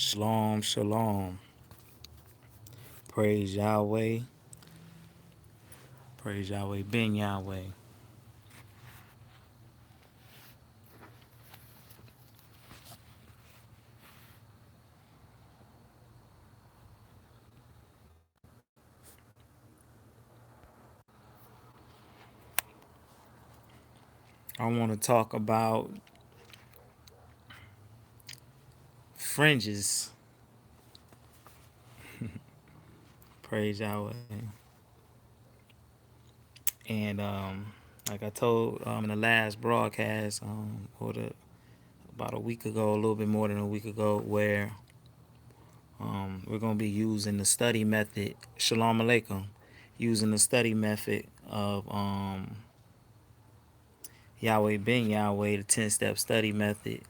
Shalom, shalom. Praise Yahweh. Praise Yahweh, ben Yahweh. I want to talk about fringes. Praise Yahweh. And like I told in the last broadcast, about a week ago, a little bit more than a week ago, where we're going to be using the study method, Shalom Aleichem, using the study method of Yahweh ben Yahweh, the 10-step study method.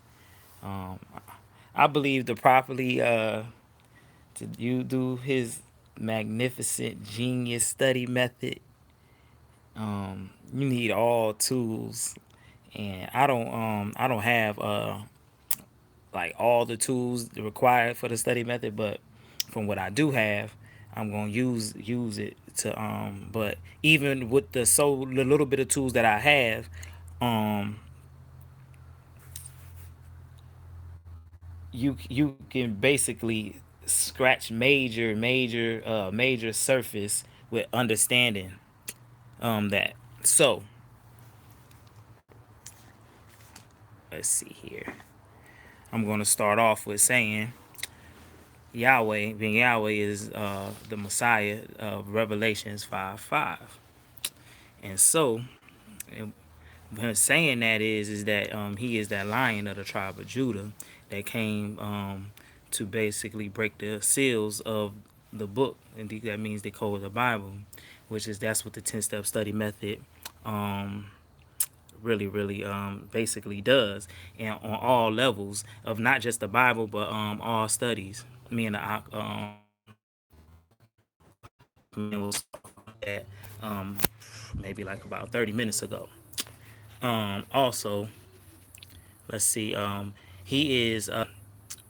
Um, I believe to properly to you do his magnificent genius study method, you need all tools. And I don't have like all the tools required for the study method, but from what I do have, I'm gonna use it to but even with the little bit of tools that I have, um you can basically scratch major surface with understanding that. So let's see here. I'm going to start off with saying Yahweh, being Yahweh, is the Messiah of Revelations 5:5. And so, and saying that is that he is that lion of the tribe of Judah that came to basically break the seals of the book. And that means the code of the Bible, which is that's what the 10-step study method um, really basically does, and on all levels of not just the Bible but all studies. Me and the was that um maybe like about 30 minutes ago. Also, let's see, he is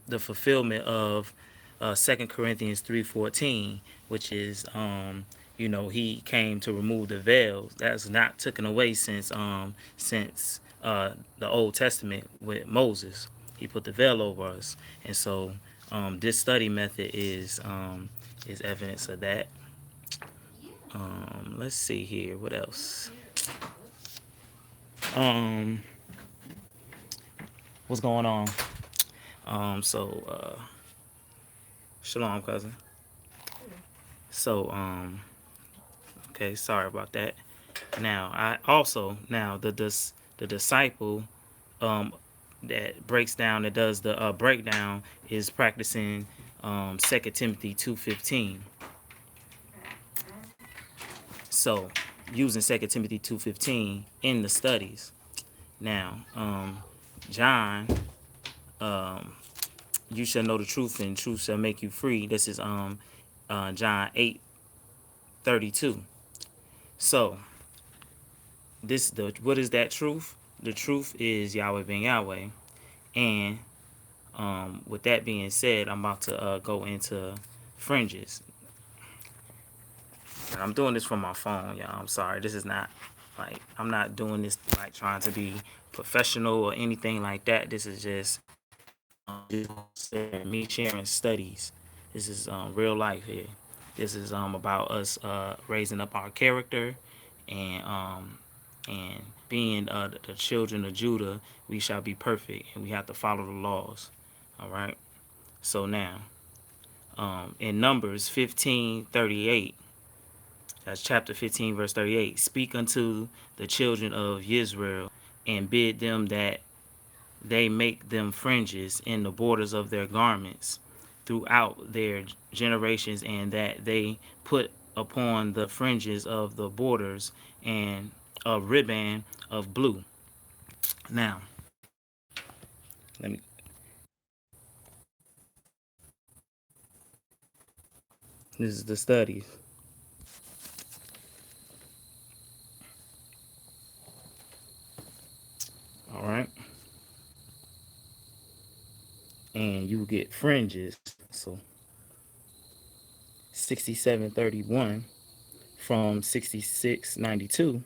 the fulfillment of 2 Corinthians 3:14, which is he came to remove the veils that's not taken away since the Old Testament with Moses. He put the veil over us, and so this study method is evidence of that. Let's see here, what else? Um, what's going on? Shalom, cousin. So okay, sorry about that. Now, I also now the disciple um that breaks down that does the breakdown is practicing 2 Timothy 2:15. So, using 2 Timothy 2:15 in the studies. Now, John, um you shall know the truth and truth shall make you free. This is John 8:32. So, what is that truth? The truth is Yahweh ben Yahweh. And with that being said, I'm about to go into fringes. And I'm doing this from my phone, y'all. I'm sorry. This is not like I'm not doing this like trying to be professional or anything like that. This is just me sharing studies. This is real life here. This is about us raising up our character and being the children of Judah. We shall be perfect, and we have to follow the laws. All right. So now, in Numbers 15:38, that's chapter 15, verse 38. Speak unto the children of Yisrael, and bid them that they make them fringes in the borders of their garments throughout their generations, and that they put upon the fringes of the borders and a ribbon of blue. Now, let me. This is the studies. All right. and you get fringes. So 6731 from 6692.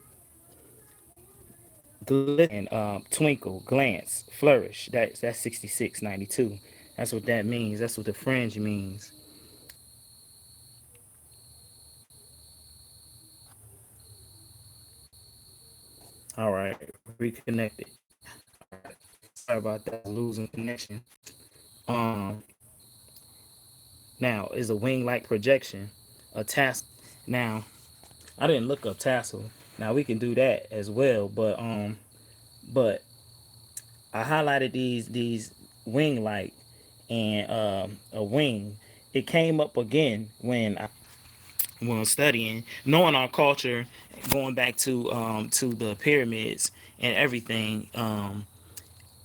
And twinkle, glance, flourish. That's 6692. That's what that means. That's what the fringe means. All right, reconnected. Sorry about that, losing connection. Um, Now is a wing-like projection, a tassel. Now I didn't look up tassel. Now we can do that as well, but I highlighted these wing-like and a wing. It came up again when studying, knowing our culture, going back to the pyramids and everything.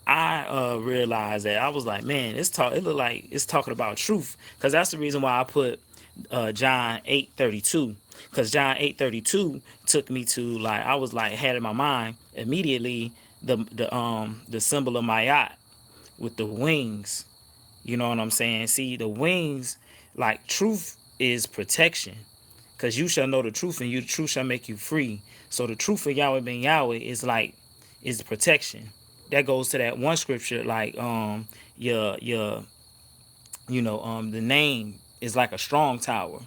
I realized that I was like, man, it looked like it's talking about truth, because that's the reason why I put John 8:32, because John 8:32 took me to, like, I was like, had in my mind immediately the symbol of Mayat with the wings. You know what I'm saying? See, the wings, like, truth is protection, because you shall know the truth, and you the truth shall make you free. So the truth of Yahweh ben Yahweh is protection. That goes to that one scripture, like, your the name is like a strong tower,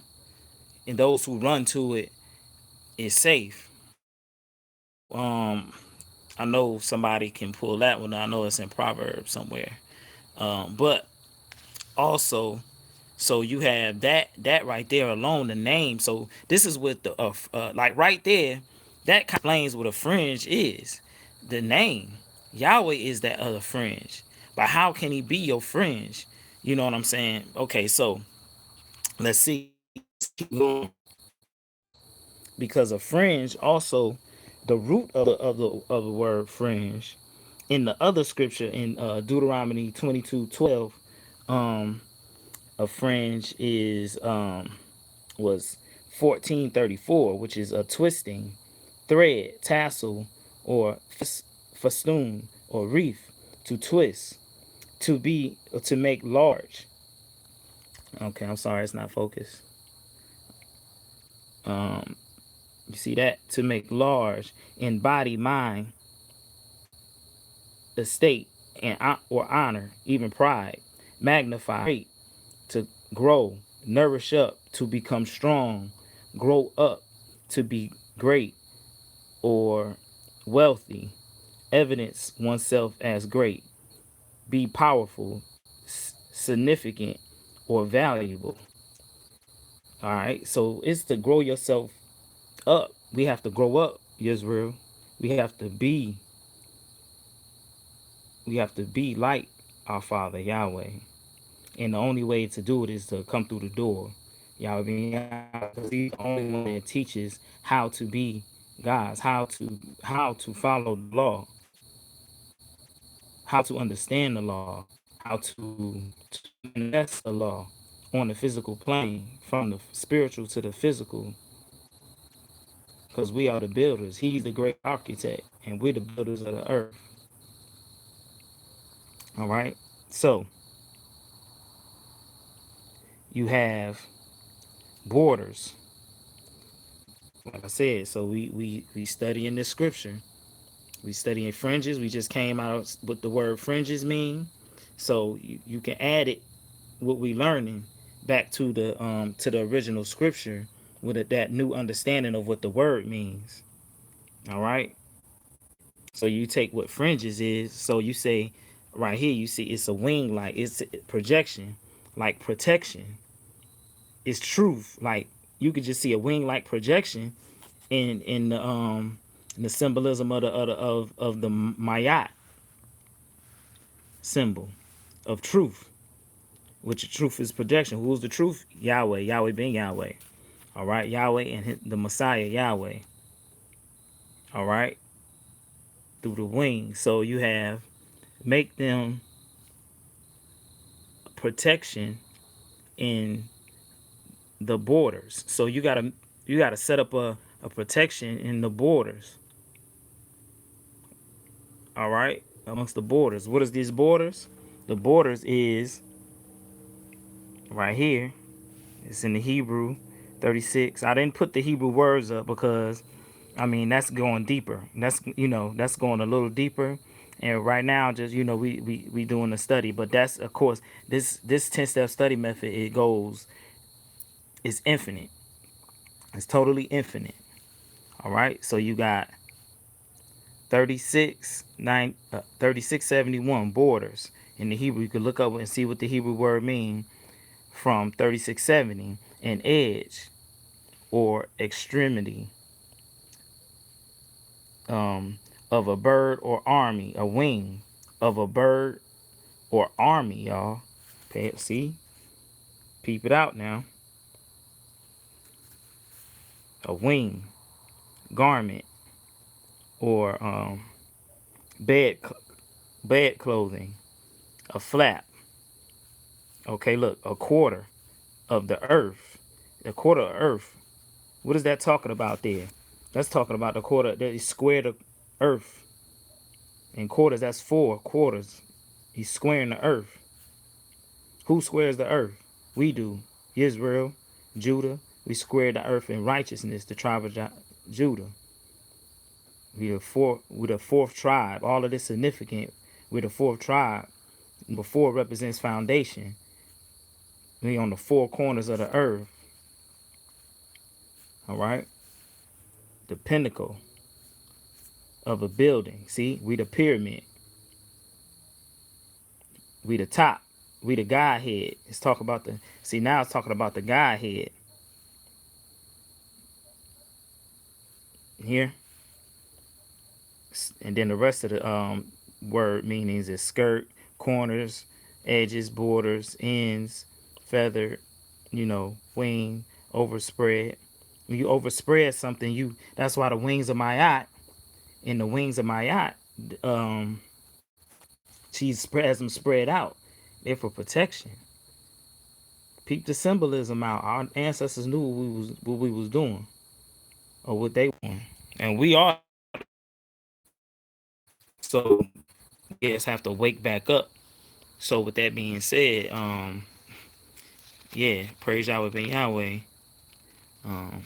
and those who run to it is safe. I know somebody can pull that one. I know it's in Proverbs somewhere. But also, so you have that right there alone, the name. So this is what the like right there, that explains what a fringe is. The name Yahweh is that other fringe, but how can he be your fringe? You know what I'm saying? Okay, so let's see. Keep going. Because a fringe also, the root of the word fringe in the other scripture in Deuteronomy 22:12, um a fringe is was 1434, which is a twisting thread, tassel, or festoon or wreath, to twist, to make large. Okay, I'm sorry, it's not focused. um you see that? To make large in body, mind, estate, and or honor, even pride, magnify, great, to grow, nourish up, to become strong, grow up, to be great or wealthy, evidence oneself as great, be powerful, significant, or valuable. All right, so it's to grow yourself up. We have to grow up, Yisrael. We have to be, we have to be like our Father Yahweh. And the only way to do it is to come through the door. Yahweh, because he's the only one that teaches how to be God's, how to follow the law, how to understand the law, how to manifest the law on the physical plane, from the spiritual to the physical, because we are the builders. He's the great architect, and we're the builders of the earth. All right. So you have borders, like I said. So we study in this scripture. We studying fringes. We just came out what the word fringes mean. So you can add it, what we learning, back to the original scripture with that new understanding of what the word means. All right. So you take what fringes is. So you say right here, you see it's a wing, like it's projection, like protection. It's truth. Like you could just see a wing like projection in the symbolism of the Mayat symbol of truth, which the truth is projection. Who's the truth? Yahweh. Yahweh being Yahweh. All right. Yahweh and the Messiah Yahweh. All right. Through the wings. So you have, make them protection in the borders. So you gotta set up a protection in the borders. All right. Amongst the borders. What is these borders? The borders is right here. It's in the Hebrew 36. I didn't put the Hebrew words up because I mean that's going deeper. That's that's going a little deeper. And right now, just we doing a study, but that's of course this 10-step study method. It goes, it's infinite. It's totally infinite. All right. So you got 3671 borders in the Hebrew. You could look up and see what the Hebrew word mean from 3670. An edge or extremity of a bird or army, a wing of a bird or army, y'all. See, peep it out now. A wing, garment, or bed bed clothing, a flap. Okay, look, a quarter of the earth, a quarter of earth. What is that talking about there? That's talking about the quarter that is square the earth. In quarters, that's 4 quarters. He's squaring the earth. Who squares the earth? We do. Yisrael, Judah. We square the earth in righteousness, the tribe of Judah. We're the fourth tribe. All of this significant. We're the fourth tribe. Before represents foundation. We on the 4 corners of the earth. All right. The pinnacle of a building. See, we the pyramid. We the top. We the Godhead. It's talking about the. See, now it's talking about the Godhead. Here. And then the rest of the word meanings is skirt, corners, edges, borders, ends, feather, wing, overspread. When you overspread something, that's why the wings of my yacht, in the wings of my yacht, she has them spread out. They're for protection. Peep the symbolism out. Our ancestors knew what we was doing, or what they want, and we are. So we just have to wake back up. So with that being said, yeah, praise Yahweh ben Yahweh.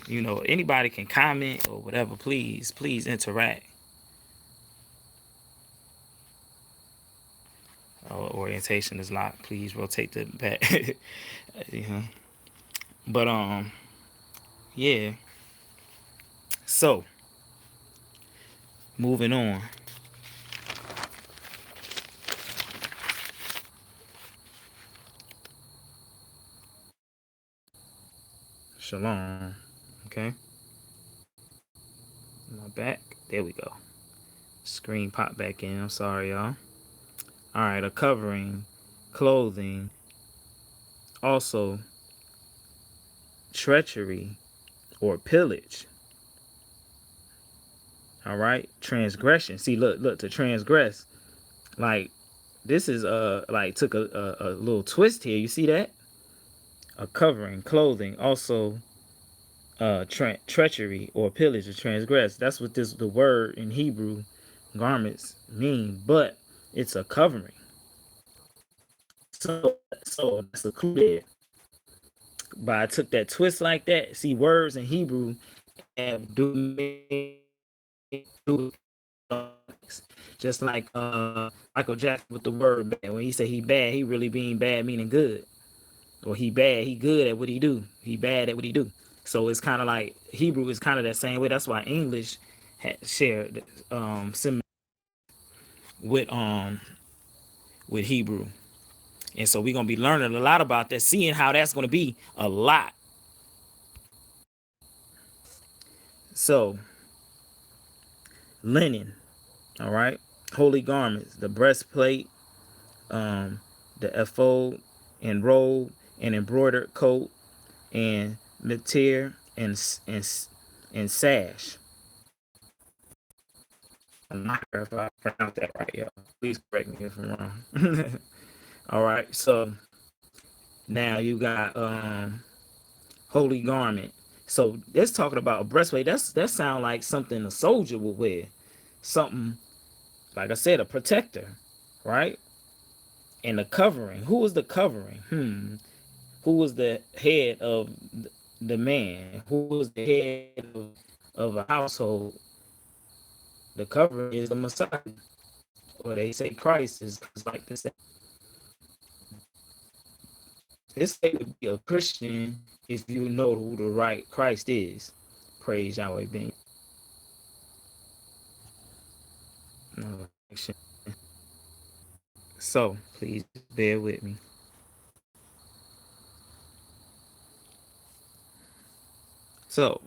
Anybody can comment or whatever. Please interact. Orientation is locked. Please rotate the back. Yeah. But yeah. So moving on. Shalom. Okay. My back. There we go. Screen pop back in. I'm sorry, y'all. All right. A covering, clothing. Also, treachery or pillage. All right. Transgression. See, look, to transgress. Like, this is like took a little twist here. You see that? A covering, clothing, also treachery or pillage or transgress. That's what the word in Hebrew, garments, mean. But it's a covering. So that's a clue there. But I took that twist like that. See, words in Hebrew have do just like Michael Jackson with the word bad. When he say he bad, he really mean bad, meaning good. Or he bad, he good at what he do. He bad at what he do. So it's kind of like Hebrew is kind of that same way. That's why English shared similar with Hebrew. And so we're gonna be learning a lot about that, seeing how that's gonna be a lot. So linen, all right, holy garments, the breastplate, the ephod and robe and embroidered coat and mitre and sash. I'm not sure if I pronounced that right, y'all. Please correct me if I'm wrong. All right, so now you got holy garment. So that's talking about a breastplate. That sound like something a soldier would wear. Something, like I said, a protector, right? And the covering. Who was the covering? Who was the head of the man? Who was the head of a household? The covering is the Messiah. Or they say Christ is, because like this would be a Christian if you know who the right Christ is. Praise Yahweh being. So please bear with me. So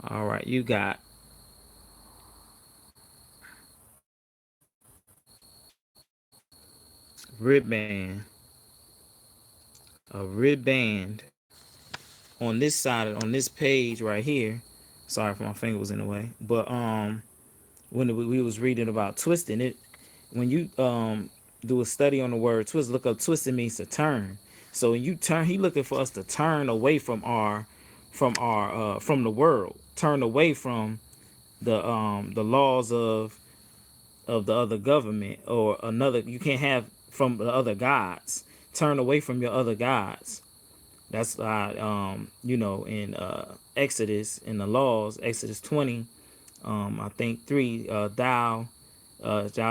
all right, you got ribband, a ribband on this side, on this page right here. Sorry for my finger was in the way, but when we was reading about twisting it, when you do a study on the word twist, look up twisting means to turn. So when you turn, he looking for us to turn away from the world, turn away from the laws of the other government or another. You can't have from the other gods. Turn away from your other gods. That's in Exodus, in the laws, Exodus 20, I think 3, thou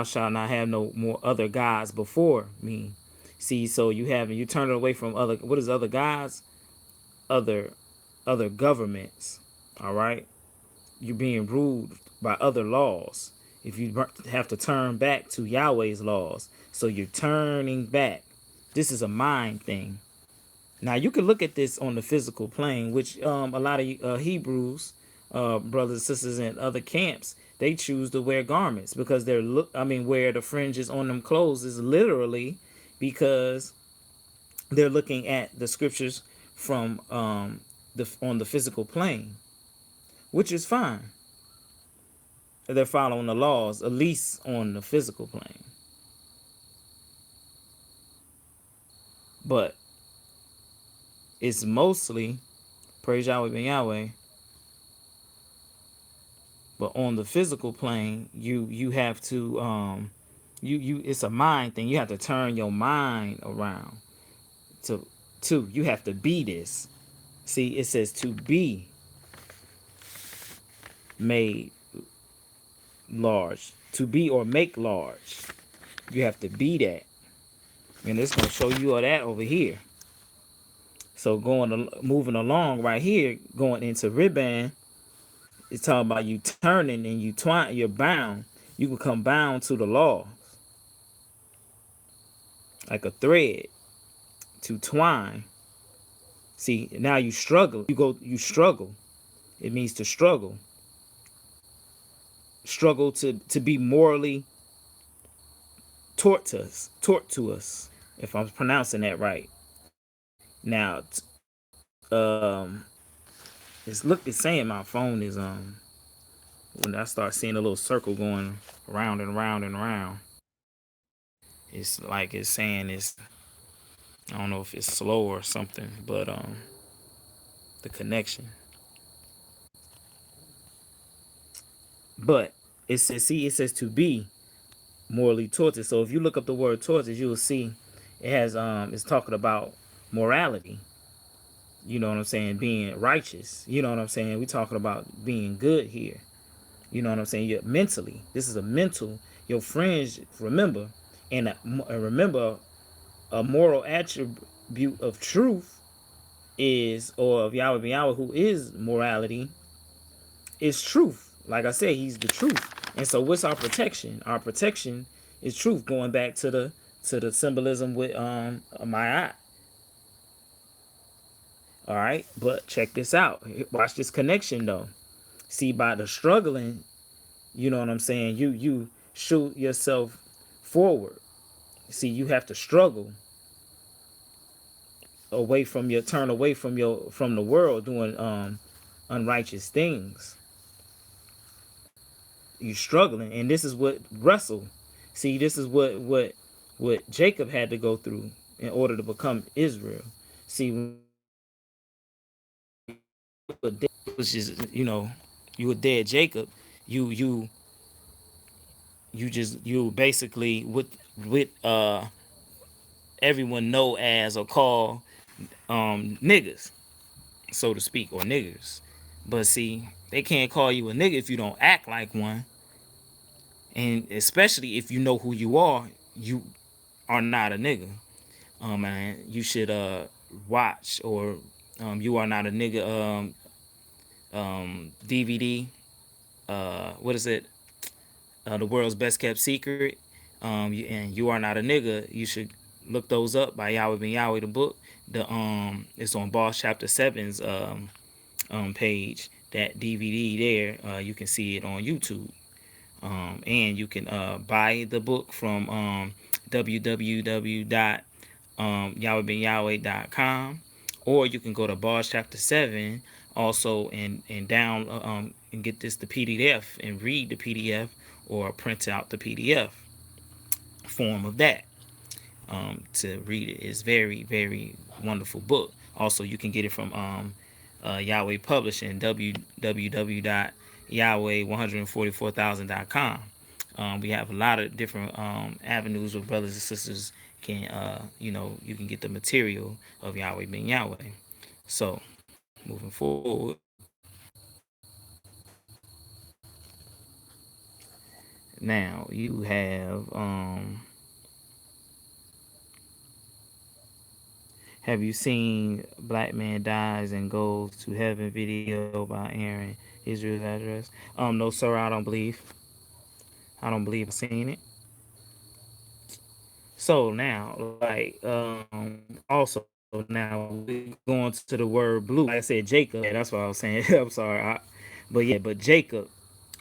shalt not have no more other gods before me. See, so you turn it away from other, what is other gods? Other governments. All right. You're being ruled by other laws. If you have to turn back to Yahweh's laws. So you're turning back. This is a mind thing. Now you can look at this on the physical plane, which a lot of Hebrews, brothers and sisters in other camps, they choose to wear garments because wear the fringes on them clothes is literally because they're looking at the scriptures from on the physical plane, which is fine. They're following the laws, at least on the physical plane. But it's mostly, praise Yahweh ben Yahweh, but on the physical plane, you have to it's a mind thing. You have to turn your mind around to you have to be this. See, it says to be made large, to be or make large. You have to be that, and it's gonna show you all that over here. So moving along right here, going into ribbon, it's talking about you turning and you're bound. You become bound to the law, like a thread to twine. See, now you struggle. You struggle. It means to struggle. Struggle to be morally taught to us, if I'm pronouncing that right. Now, it's saying my phone is when I start seeing a little circle going round and round and round, it's like it's saying it's, I don't know if it's slow or something, but the connection. But it says to be morally tortured. So if you look up the word tortured, you will see it has it's talking about morality. You know what I'm saying? Being righteous. You know what I'm saying? We're talking about being good here. You know what I'm saying? You're mentally. This is a mental. Your fringe, remember, remember, a moral attribute of truth is, or of Yahweh Yahweh, who is morality, is truth. Like I said, he's the truth. And so what's our protection? Our protection is truth, going back to the symbolism with my eye. All right, but check this out. Watch this connection though. See, by the struggling, you know what I'm saying, you shoot yourself forward. See, you have to struggle turn away from the world doing unrighteous things. You struggling, and this is what wrestle. See, this is what Jacob had to go through in order to become Israel. See, which is, You a dead Jacob. You you you basically with everyone know as or call niggas, so to speak, or niggers. But see, they can't call you a nigga if you don't act like one, and especially if you know who you are not a nigga. And you should watch or you are not a nigga DVD. What is it? The world's best kept secret. And you are not a nigga. You should look those up by Yahweh Ben Yahweh, the book. It's on Boss Chapter Seven's page. That DVD there, you can see it on YouTube. And you can buy the book from www.yahwehbenyahweh.com, or you can go to Boss Chapter 7 also and down and get the PDF and read the PDF or print out the PDF form of that to read it. It's very wonderful book. Also, you can get it from Yahweh Publishing, www.yahweh144000.com. We have a lot of different avenues where brothers and sisters can, you can get the material of Yahweh Ben Yahweh. So, moving forward, now you have you seen Black Man Dies and Goes to Heaven video by Aaron Israel's address? No, sir, I don't believe I've seen it. So now, like, also now we going to the word blue. Like I said, Jacob. Yeah, that's what I was saying. I'm sorry, but Jacob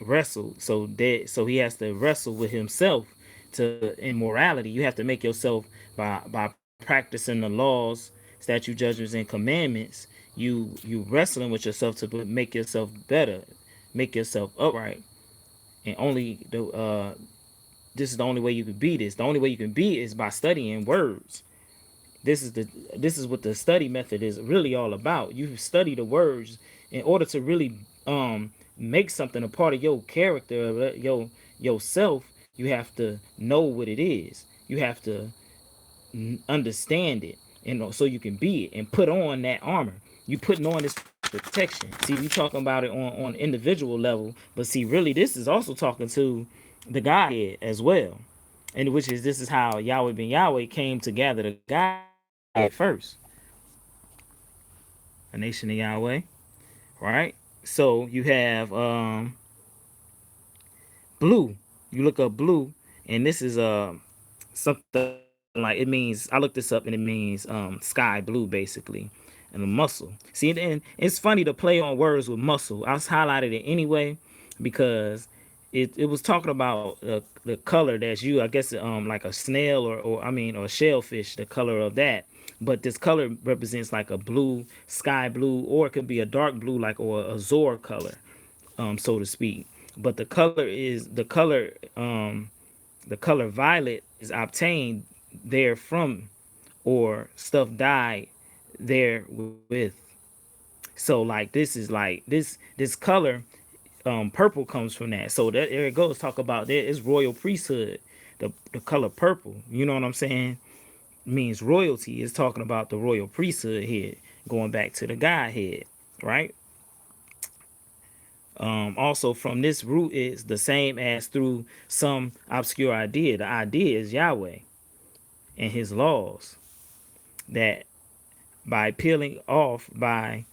wrestled. So he has to wrestle with himself to in morality. You have to make yourself by practicing the laws, statute, judgments, and commandments. You wrestling with yourself to make yourself better, make yourself upright, and only the this is the only way you can be this. The only way you can be is by studying words. This is what the study method is really all about. You study the words in order to really make something a part of your character, yourself. You have to know what it is. You have to understand it, and so you can be it and put on that armor. You putting on this protection. See, we talking about it on individual level, but see, really, this is also talking to the Godhead as well, and which is this is how Yahweh Ben Yahweh came to gather the Godhead first, a nation of Yahweh, right? So you have blue. You look up blue, and this is something like it means. I looked this up and it means sky blue basically, and a muscle. See, and it's funny to play on words with muscle. I highlighted it anyway because it was talking about the color that's you. I guess like a snail or I mean or shellfish, the color of that. But this color represents like a blue, sky blue, or it could be a dark blue, like or a Azor color, so to speak. But the color violet is obtained there from or stuff dyed there with. So like this is like this color purple comes from that. So that there it goes. Talk about that. It's royal priesthood. The color purple. You know what I'm saying? Means royalty. It's talking about the royal priesthood here, going back to the Godhead, right? Also from this root is the same as through some obscure idea. The idea is Yahweh and his laws that by peeling off by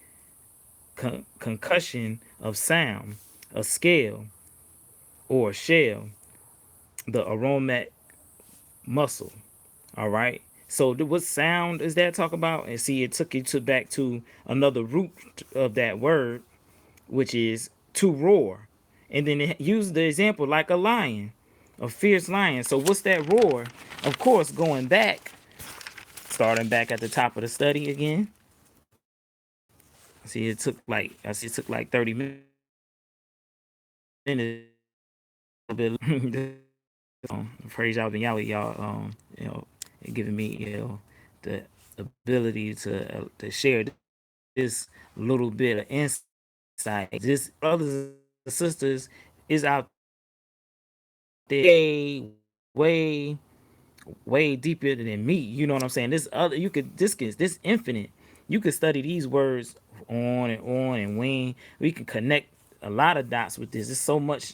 concussion of sound, a scale or a shell, the aromatic muscle. All right. So what sound is that talk about? And see, it took you to back to another root of that word, which is to roar. And then it used the example like a lion, a fierce lion. So what's that roar? Of course, going back, starting back at the top of the study again. See, it took like 30 minutes. Praise y'all, Ben Yahweh, y'all. Giving me the ability to share this little bit of insight. Just brothers sisters is out there way way deeper than me. You know what I'm saying? This other you could this infinite. You could study these words on and when we can connect a lot of dots with this. There's so much,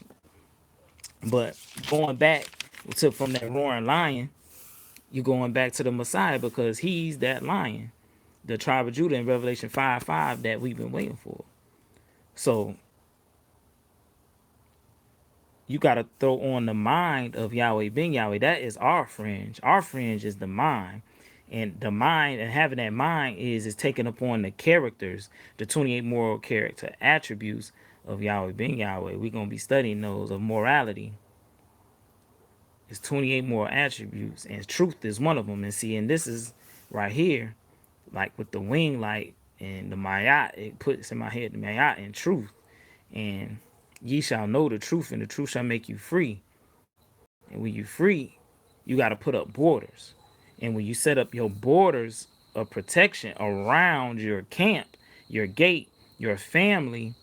but going back to from that roaring lion, you're going back to the Messiah because he's that lion, the tribe of Judah in Revelation 5:5 that we've been waiting for. So you got to throw on the mind of Yahweh being Yahweh. That is our fringe. Our fringe is the mind. And the mind and having that mind is taking upon the characters, the 28 moral character attributes of Yahweh being Yahweh. We're going to be studying those of morality. It's 28 moral attributes, and truth is one of them. And see, and this is right here, like with the wing light and the Mayat, it puts in my head the Mayat and truth. And ye shall know the truth, and the truth shall make you free. And when you free, you got to put up borders. And when you set up your borders of protection around your camp, your gate, your family,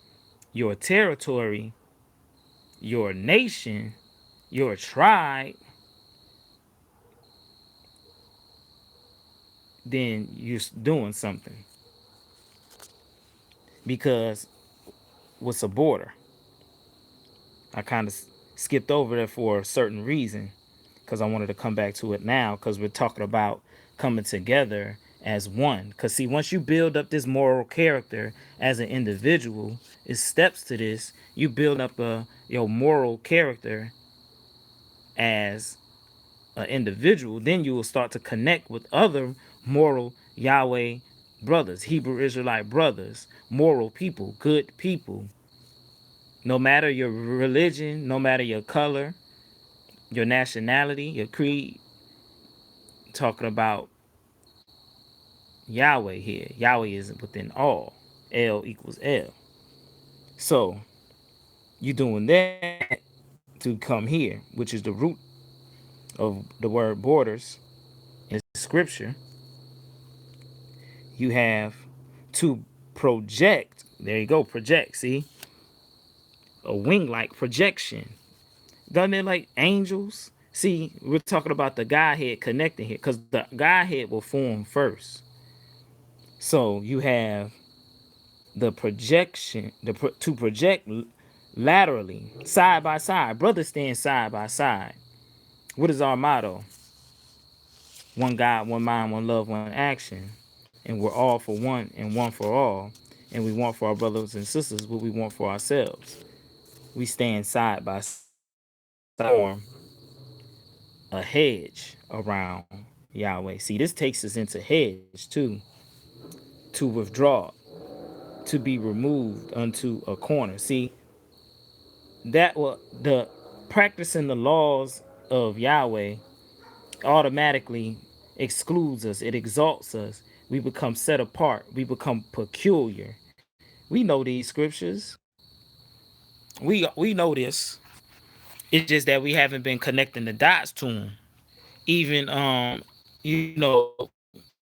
your territory, your nation, your tribe, then you're doing something. Because what's a border? I kind of skipped over that for a certain reason because I wanted to come back to it now because we're talking about coming together as one. Because see, once you build up this moral character as an individual, it steps to this. You build up your moral character as an individual, then you will start to connect with other moral Yahweh brothers, Hebrew Israelite brothers, moral people, good people. No matter your religion, no matter your color, your nationality, your creed, talking about Yahweh here. Yahweh is within all. L equals L. So you're doing that to come here, which is the root of the word borders in scripture. You have to project. There you go, project. See? A wing-like projection. Doesn't it like angels? See, we're talking about the Godhead connecting here because the Godhead will form first. So you have the projection, to project laterally, side by side. Brothers stand side by side. What is our motto? One God, one mind, one love, one action. And we're all for one and one for all. And we want for our brothers and sisters what we want for ourselves. We stand side by side, form a hedge around Yahweh. See, this takes us into hedge too. To withdraw, to be removed unto a corner. See, that will the practicing the laws of Yahweh automatically excludes us. It exalts us. We become set apart. We become peculiar. We know these scriptures. We know this. It's just that we haven't been connecting the dots to them. Even you know,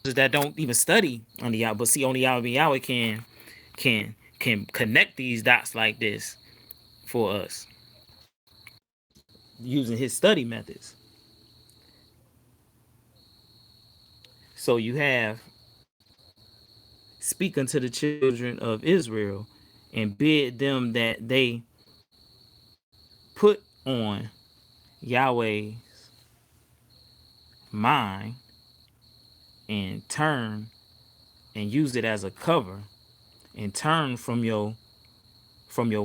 that don't even study on the Yahweh, but see, only Yahweh can connect these dots like this for us using his study methods. So you have speak unto the children of Israel and bid them that they put on Yahweh's mind and turn and use it as a cover and turn from your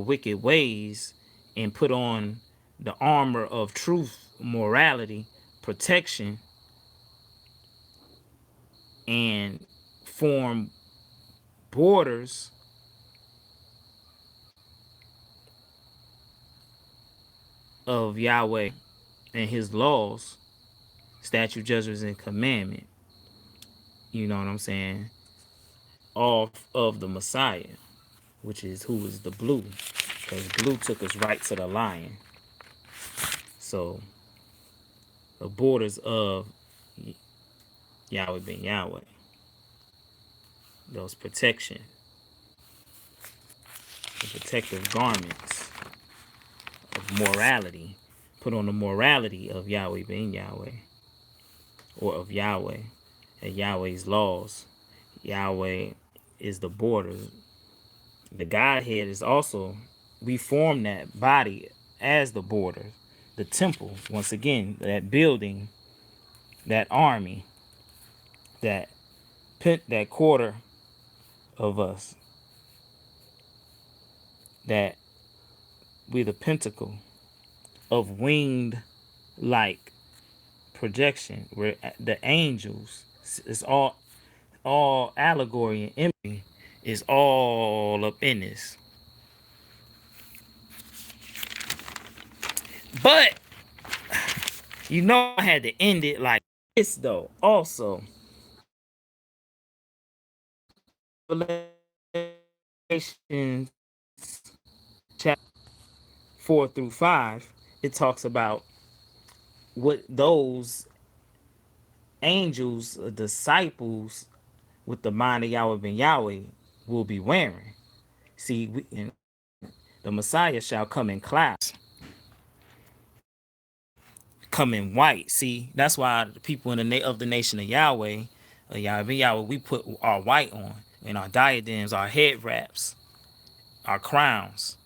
wicked ways and put on the armor of truth, morality, protection, and form borders of Yahweh and his laws, statute, judgments, and commandment. You know what I'm saying? Off of the Messiah, which is who is the blue. Because blue took us right to the lion. So the borders of Yahweh being Yahweh. Those protection. The protective garments. morality, put on the morality of Yahweh being Yahweh, or of Yahweh, and Yahweh's laws. Yahweh is the border. The Godhead is also, we form that body as the border, the temple, once again, that building, that army, that that quarter of us, that we the pentacle of winged like projection, where the angels, it's all allegory and imagery is all up in this. But I had to end it like this though. Also, Revelations chapter 4 through 5, it talks about what those angels, disciples with the mind of Yahweh ben Yahweh will be wearing. See, the Messiah shall come in clouds, come in white. See, that's why the people in of the nation of Yahweh, Yahweh ben Yahweh, we put our white on, and our diadems, our head wraps, our crowns,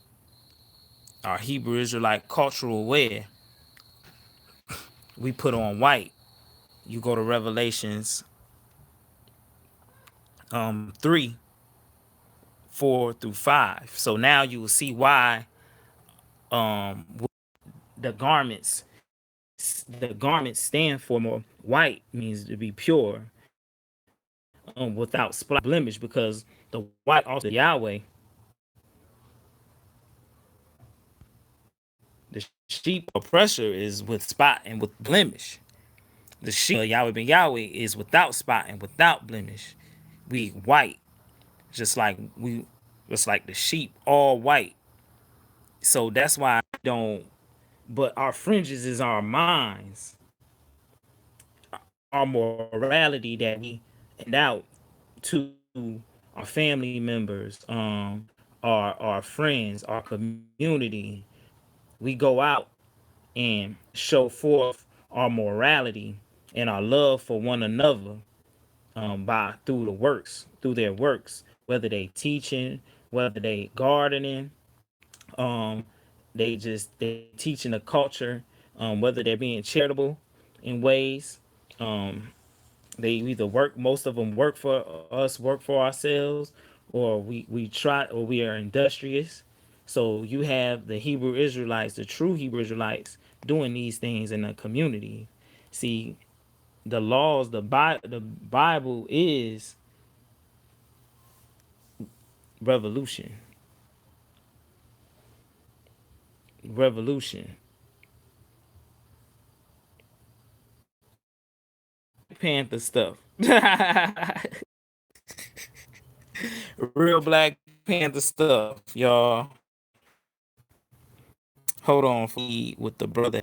our Hebrew Israelite cultural wear. We put on white. You go to Revelations 3, 4 through 5. So now you will see why um the garments stand for more. White means to be pure, without spot blemish, because the white also Yahweh, the sheep oppressor is with spot and with blemish. The sheep of Yahweh ben Yahweh is without spot and without blemish. We white, just like the sheep, all white. So that's why I don't. But our fringes is our minds, our morality that we hand out to our family members, our friends, our community. We go out and show forth our morality and our love for one another, by through their works, whether they teaching, whether they gardening, um, they teaching a culture, whether they're being charitable in ways. Um, they either work, most of them work for us, work for ourselves, or we try, or we are industrious. So you have the Hebrew Israelites, the true Hebrew Israelites, doing these things in the community. See, the laws, the Bible is revolution. Revolution. Panther stuff. Real Black Panther stuff, y'all. Hold on for me with the brother.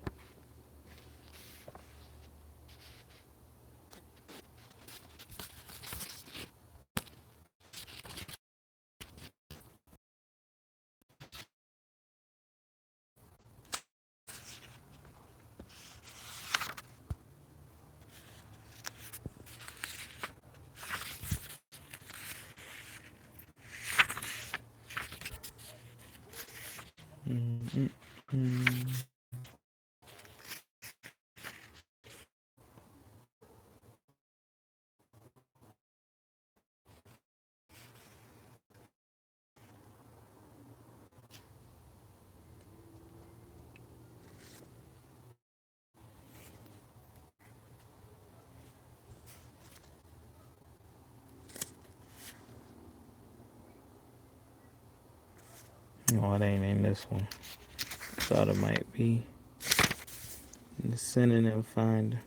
No, it ain't in this one. Thought it might be in the synonym finder.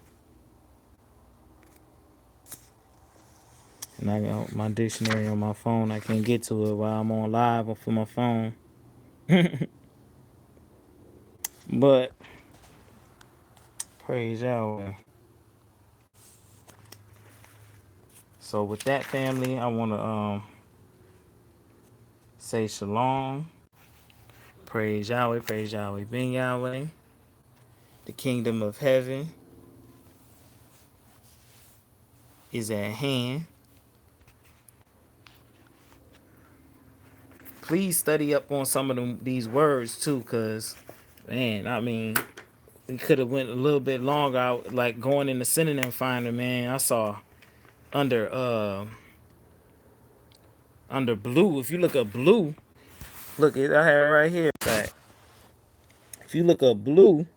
And I got my dictionary on my phone. I can't get to it while I'm on live for my phone. But praise Yahweh. So with that, family, I want to say shalom. Praise Yahweh, ben Yahweh. The kingdom of heaven is at hand. Please study up on some of these words too, cause man, I mean, we could have went a little bit longer. Like going in the synonym finder, man. I saw under under blue. If you look up blue, look it. I have it right here. Fact. If you look up blue,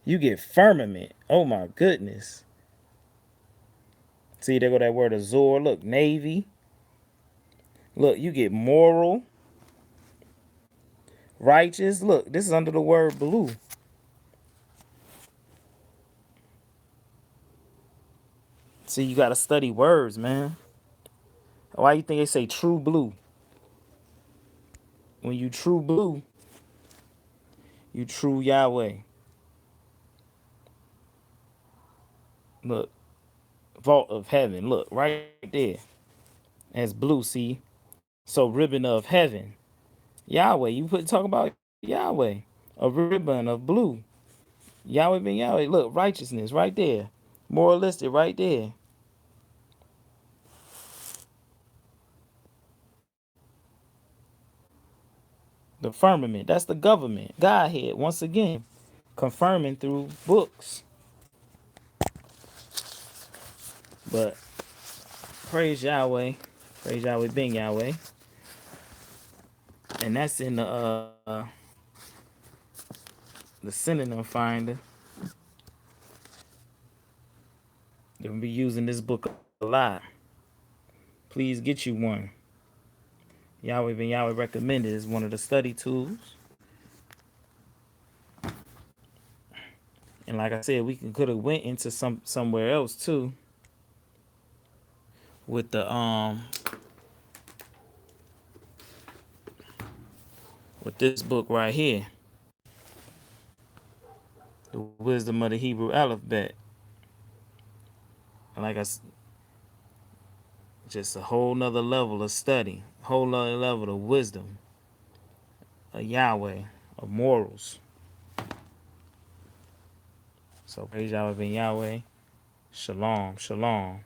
you get firmament. Oh my goodness. See, there go that word azure. Look, navy. Look, you get moral, righteous. Look, this is under the word blue. See, you gotta study words, man. Why you think they say true blue? When you true blue, you true Yahweh. Look, vault of heaven. Look, right there. That's blue, see? So ribbon of heaven. Yahweh. You put talk about Yahweh. A ribbon of blue. Yahweh ben Yahweh. Look, righteousness right there. Moralistic right there. The firmament. That's the government. Godhead. Once again. Confirming through books. But praise Yahweh. Praise Yahweh ben Yahweh. And that's in the synonym finder. You're gonna be using this book a lot. Please get you one. Yahweh ben Yahweh recommended is one of the study tools. And like I said, we could have went into somewhere else too. With with this book right here. The Wisdom of the Hebrew Alphabet. And like I said, just a whole nother level of study, a whole nother level of wisdom, of Yahweh, of morals. So praise Yahweh ben Yahweh. Shalom, shalom.